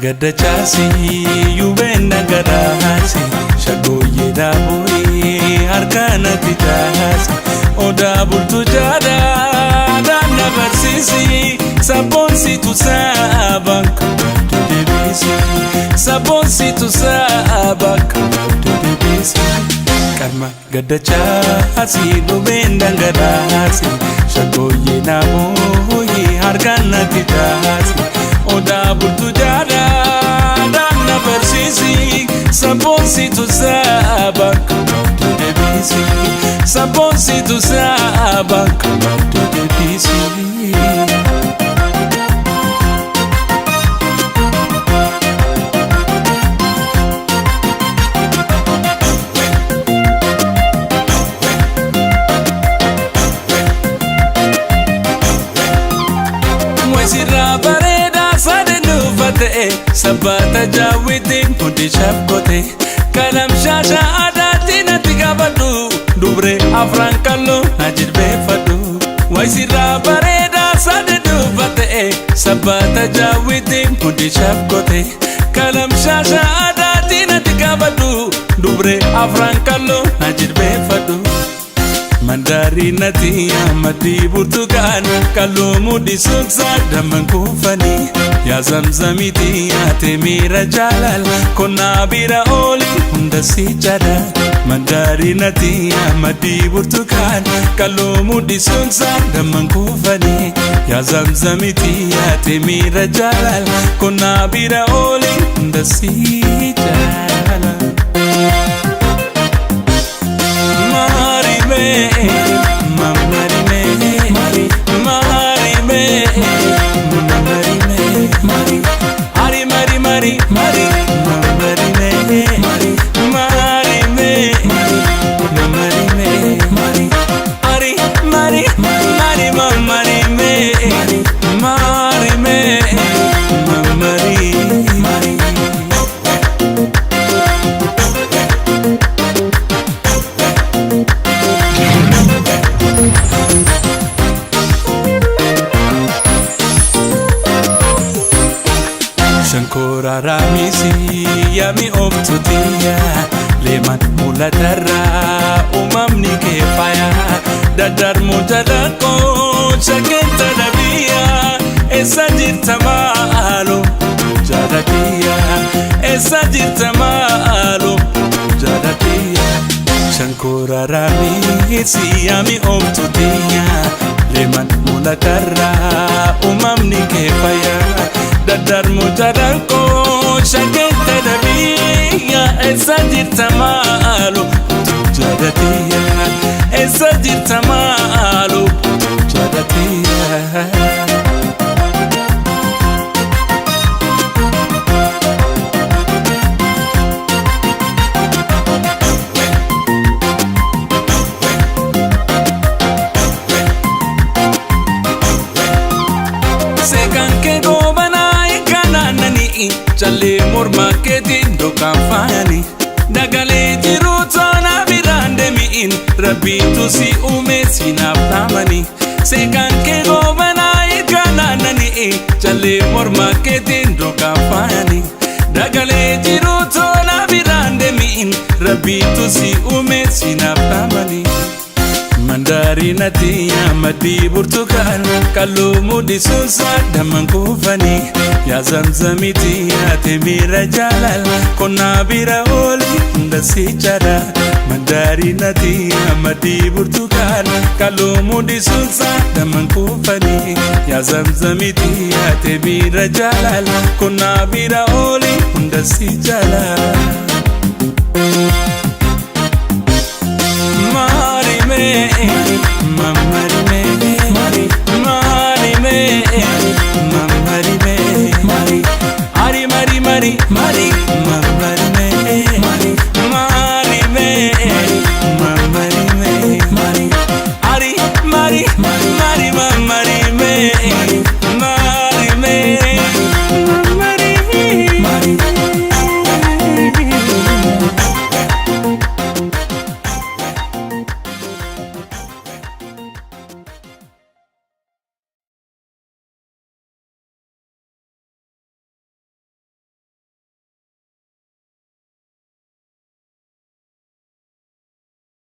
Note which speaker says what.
Speaker 1: Gadda chasi yubenda gadasi shagoye daburi arkana tijasi oda bultu jada dana barsisi sabonsi tu sabak to debisi sabonsi tu sabak to debisi karma gadda chasi yubenda gadasi shagoye daburi arkana tijasi oda bultu jada dana barsisi sabonsi tu sabak to debisi sabonsi tu sabak to debisi sabata jawidin pundi shabkote kalam shasha adatina tigabadu dubre afran kallo najid befadu waisira bareda sadadu fate sabata jawidin pundi shabkote kalam shasha adatina tigabadu dubre afran kallo najid befadu mandari natia mati burtukan kalumu disuksa daman kufani ya zamzamiti ate mira jalal kona bira oli hunda sijada mandari natia mati burtukan kalumu disuksa daman kufani ya zamzamiti ate mira jalal kona bira oli hunda sijada Shankora ramisi yami optutia leman mulatarra umamni kefaya dadar mutadako shakenta nabia esajir tamalo jadatia esajir tamalo jadatia Shankora ramisi yami optutia leman mulatarra umamni kefaya dadar mutadanko shakenta nabia esajir tamalo jadatia esajir tamalo jadatia challe morma ketin dokan fayani dagale jiru tona birande miin rabbi tusi ume sinap tamani sekan ke gobana ikana nani challe morma ketin dokan fayani dagale jiru tona birande miin rabbi tusi ume sinap tamani mandari natia madi burtukan kalumu disusa daman kufani ya zamzamiti ate mira jalal kona bira oli hunda sijada mandari natia madi burtukan kalumu disusa daman kufani ya zamzamiti ate mira jalal kona bira oli hunda sijada